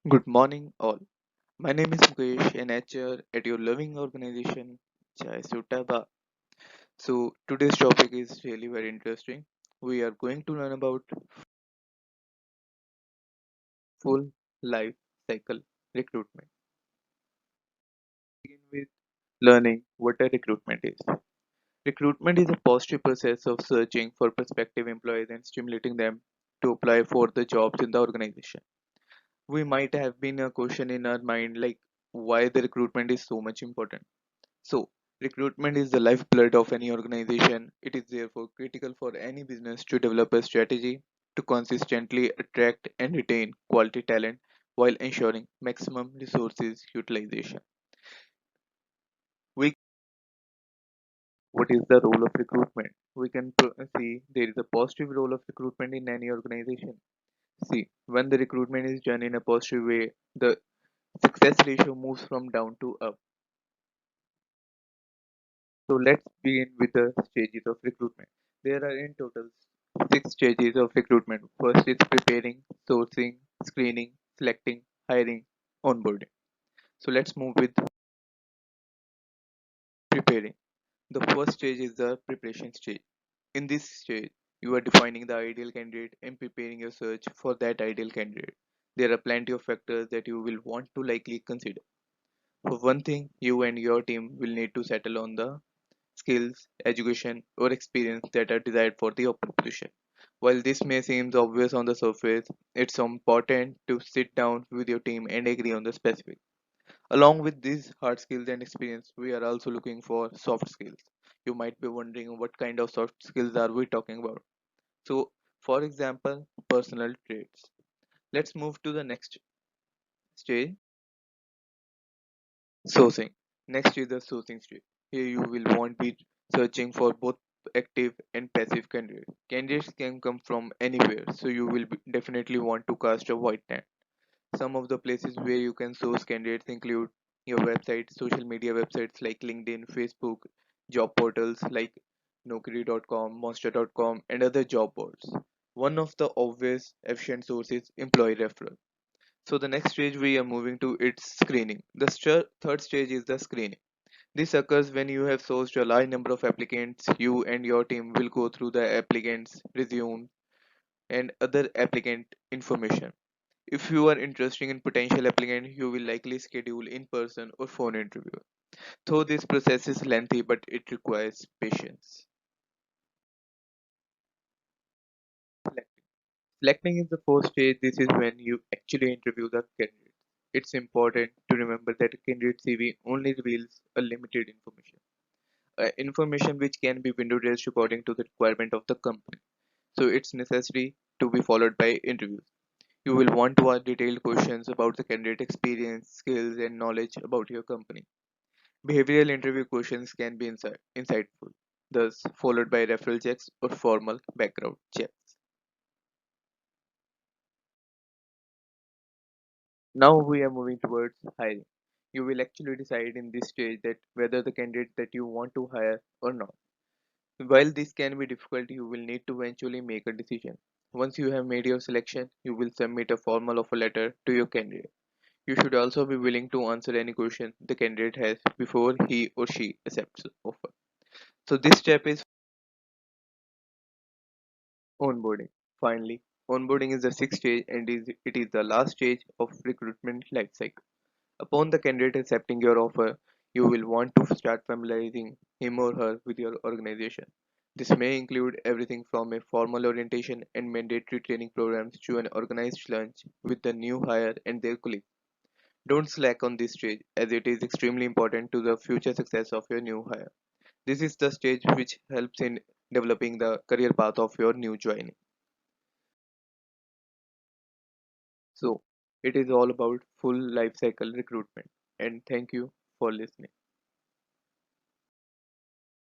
Good morning, all. My name is Mukesh, an HR at your loving organization, Chai Sutaba. So, today's topic is really very interesting. We are going to learn about full life cycle recruitment. Begin with learning what a recruitment is. Recruitment is a positive process of searching for prospective employees and stimulating them to apply for the jobs in the organization. We might have been a question in our mind like why the recruitment is so much important. So, recruitment is the lifeblood of any organization. It is therefore critical for any business to develop a strategy to consistently attract and retain quality talent while ensuring maximum resources utilization. We What is the role of recruitment? We can see there is a positive role of recruitment in any organization. See, when the recruitment is done in a positive way, the success ratio moves from down to up. So let's begin with the stages of recruitment. There are in total six stages of recruitment. First is preparing, sourcing, screening, selecting, hiring, onboarding. So let's move with preparing. The first stage is the preparation stage. In this stage, you are defining the ideal candidate and preparing your search for that ideal candidate. There are plenty of factors that you will want to likely consider. For one thing, you and your team will need to settle on the skills, education, or experience that are desired for the open position. While this may seem obvious on the surface, it's important to sit down with your team and agree on the specifics. Along with these hard skills and experience, we are also looking for soft skills. You might be wondering what kind of soft skills are we talking about. So, for example, personal traits. Let's move to the next stage, sourcing. Next is the sourcing stage. Here you will want be searching for both active and passive candidates. Candidates can come from anywhere, so you will definitely want to cast a wide net. Some of the places where you can source candidates include your website, social media websites like LinkedIn, Facebook, job portals like Naukri.com, Monster.com, and other job boards. One of the obvious efficient sources employee referral. So the next stage we are moving to its screening. The third stage is the screening. This occurs when you have sourced a large number of applicants. You and your team will go through the applicants' resume and other applicant information. If you are interested in potential applicant, you will likely schedule in-person or phone interview. Though this process is lengthy, but it requires patience. Selecting. Selecting is the first stage. This is when you actually interview the candidate. It's important to remember that a candidate CV only reveals a limited information. Information which can be window dressed according to the requirement of the company. So it's necessary to be followed by interviews. You will want to ask detailed questions about the candidate experience, skills, and knowledge about your company. Behavioral interview questions can be insightful, thus followed by referral checks or formal background checks. Now we are moving towards hiring. You will actually decide in this stage that whether the candidate that you want to hire or not. While this can be difficult, you will need to eventually make a decision. Once you have made your selection, you will submit a formal offer letter to your candidate. You should also be willing to answer any question the candidate has before he or she accepts the offer. So this step is onboarding. Finally, onboarding is the sixth stage and it is the last stage of recruitment life cycle. Upon the candidate accepting your offer, you will want to start familiarizing him or her with your organization. This may include everything from a formal orientation and mandatory training programs to an organized lunch with the new hire and their colleagues. Don't slack on this stage as it is extremely important to the future success of your new hire. This is the stage which helps in developing the career path of your new joinee. So, it is all about full life cycle recruitment. And thank you for listening.